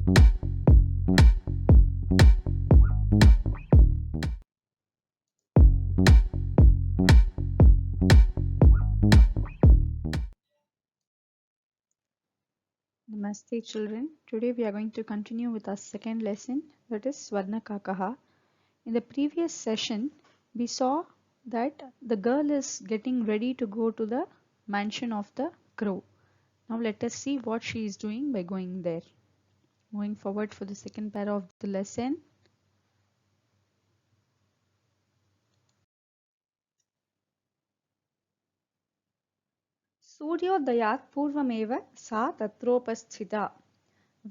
Namaste children. Today we are going to continue with our second lesson, that is Swarnakakaha. In the previous session we saw that the girl is getting ready to go to the mansion of the crow. Now let us see what she is doing by going there. Moving forward for the second para of the lesson. सूर्योदयात् पूर्वमेव सा तत्रोपस्थिता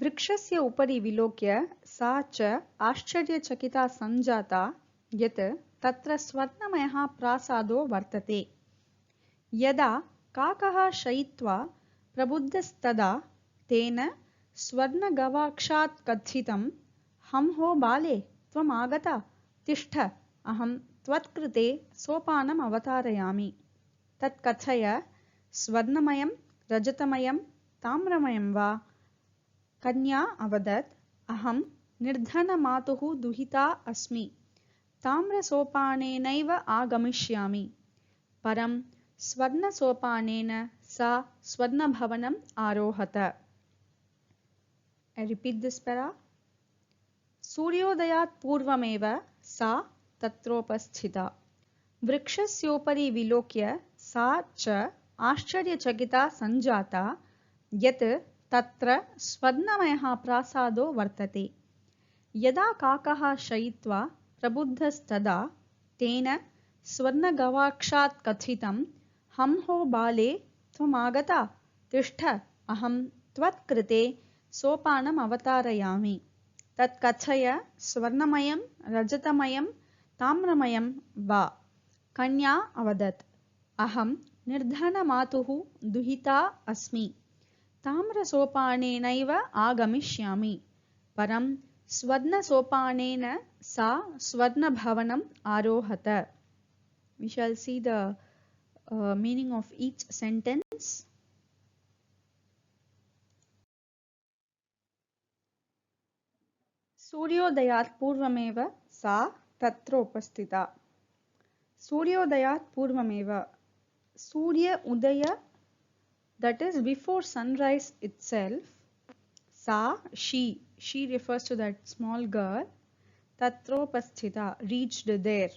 वृक्षस्य उपरि विलोक्य सा च आश्चर्यचकिता सञ्जाता यत् तत्र स्वर्णमयः प्रासादो वर्तते। यदा काकः शयित्वा प्रबुद्धस्तदा तेन स्वर्णगवाक्षात् कथितं हं हो बाले त्वम् आगता तिष्ठ अहं त्वत्कृते सोपानम् अवतारयामि। तत् कथय स्वर्णमयं रजतमयं ताम्रमयं वा? कन्या अवदत् अहं निर्धनमातुः दुहिता अस्मि ताम्रसोपानेनैव आगमिष्यामि। परं स्वर्णसोपानेन सा स्वर्णभवनम् आरोहत। I repeat this para. सूर्योदयात् पूर्वमेव सा तत्रोपस्थिता वृक्षस्योपरि विलोक्य सा च आश्चर्यचकिता सञ्जाता यत् तत्र स्वर्णमयः प्रासादो वर्तते। यदा काकः शयित्वा प्रबुद्धस्तदा तेन स्वर्णगवाक्षात् कथितं हं हो बाले त्वम् आगता तिष्ठ अहं त्वत्कृते सोपानम् अवतारयामि। तत् कथय स्वर्णमयं रजतमयं ताम्रमयं वा? कन्या अवदत् अहं निर्धनमातुः दुहिता अस्मि ताम्रसोपानेनैव आगमिष्यामि। परं स्वर्णसोपानेन सा स्वर्णभवनम् आरोहत. We shall see the meaning of each sentence. सूर्योदयात् पूर्वमेव सा तत्र उपस्थिता. सूर्योदयात् पूर्वमेव. Surya Udaya, that is before sunrise itself. Sa, she refers to that small girl. Tatropasthita, reached there.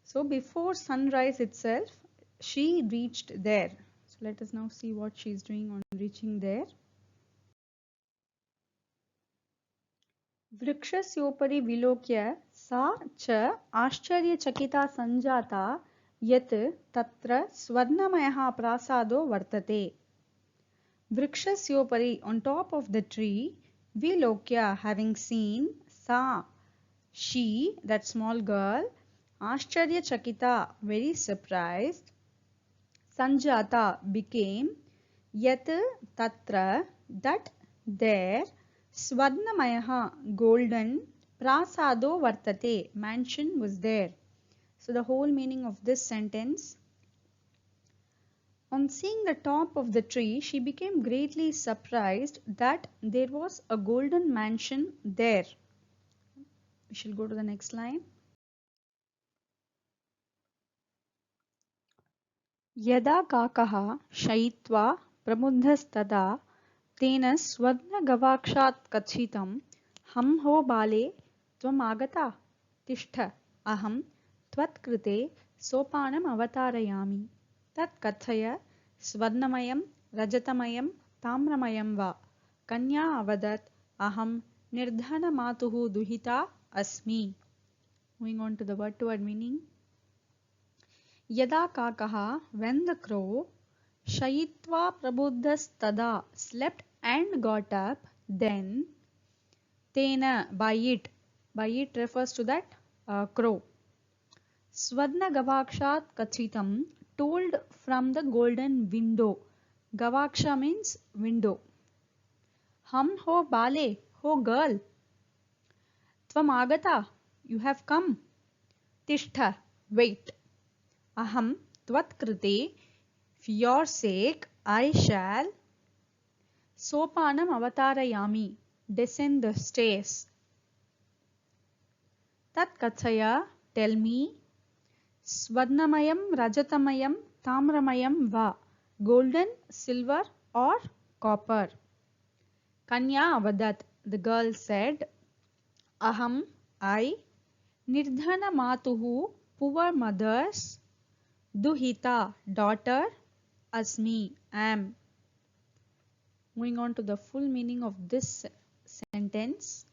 So before sunrise itself, she reached there. So let us now see what she is doing on reaching there. वृक्षस्योपरि विलोक्य सा च आश्चर्यचकिता सञ्जाता यत् तत्र स्वर्णमयः प्रासादो वर्तते. Vrikshasyoupari, on top of the tree, Vilokya, having seen, Sa, she, that small girl, Ashcharya Chakita, very surprised, Sanjata, became, Yat, Tatra, that, there, Swarnamayaha, golden, Prasado Vartate, mansion was there. So the whole meaning of this sentence: on seeing the top of the tree, she became greatly surprised that there was a golden mansion there. We shall go to the next line. Yada kakaha shayitva prabuddhastada tena swarnagavakshat kachitam ham ho bale tvam agata tishtha aham tvatkrite sopanam avatarayami. Tat kathaya स्वर्णमयं रजतमयं ताम्रमयं वा? कन्या अवदत् अहं निर्धनमातुः दुहिता अस्मि. Moving on to the word to word meaning. यदा काकः, when the crow, शयित्वा प्रबुद्धस्तदा, slept and got up, then, तेन, by it refers to that crow. Swarnagavakshat kachitam, told from the golden window. Gavaksha means window. Hum ho bale, ho girl. Tvam agata, you have come. Tishtha, wait. Aham tvat krite, for your sake I shall. Sopanam avatarayami. Descend the stairs. Tat kathaya. Tell me. Swarnamayam, Rajatamayam, Tamramayam va. Golden, silver or copper. Kanya avadat. The girl said. Aham, I. Nirdhana matuhu. Poor mother's. Duhita, daughter. Asmi, am. Moving on to the full meaning of this sentence.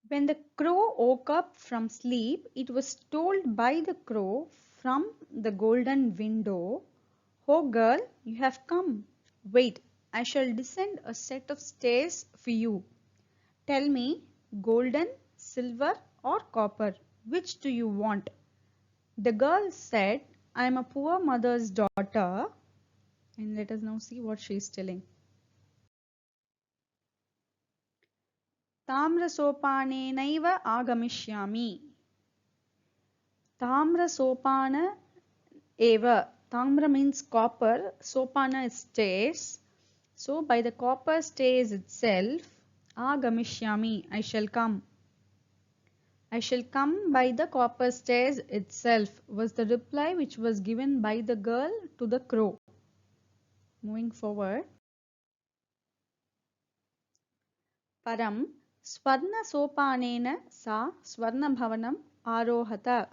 When the crow woke up from sleep, it was told by the crow from the golden window, "Oh girl, you have come. Wait, I shall descend a set of stairs for you. Tell me, golden, silver or copper, which do you want?" The girl said, "I am a poor mother's daughter." And let us now see what she is telling. ताम्रसोपानेनैव आगमिष्यामि. Tamrasopana eva. Tamra means copper. Sopana is stairs. So by the copper stairs itself, agamishyami, I shall come. I shall come by the copper stairs itself was the reply which was given by the girl to the crow. Moving forward. Param Swarna Sopanena sa Swarna Bhavanam Arohata.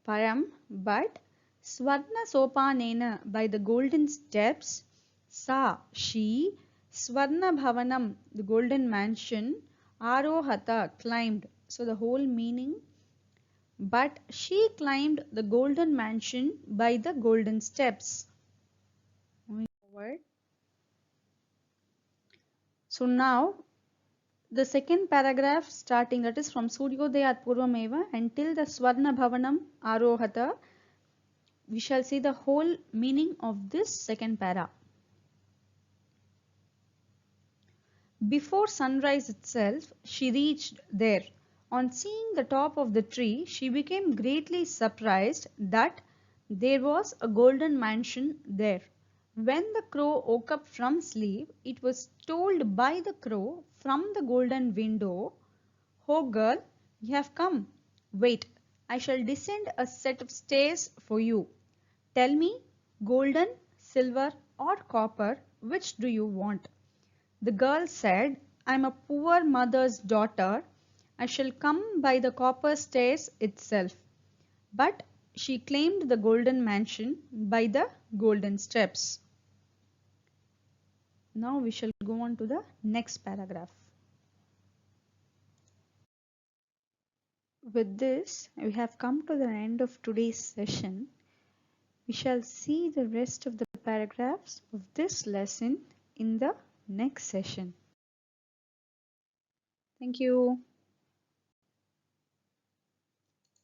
Param, but Swarna Sopanena, by the golden steps, sa, she, Swarna Bhavanam, the golden mansion, Arohata, climbed. So the whole meaning, but she climbed the golden mansion by the golden steps. Moving forward. So now the second paragraph starting, that is from Suryodayat Purvameva until the Swarna Bhavanam Arohata, we shall see the whole meaning of this second para. Before sunrise itself, she reached there. On seeing the top of the tree, she became greatly surprised that there was a golden mansion there. When the crow woke up from sleep, it was told by the crow from the golden window, "Oh girl, you have come. Wait, I shall descend a set of stairs for you. Tell me, golden, silver or copper, which do you want?" The girl said, "I am a poor mother's daughter. I shall come by the copper stairs itself." But she claimed the golden mansion by the golden steps. Now we shall go on to the next paragraph. With this, we have come to the end of today's session. We shall see the rest of the paragraphs of this lesson in the next session. Thank you.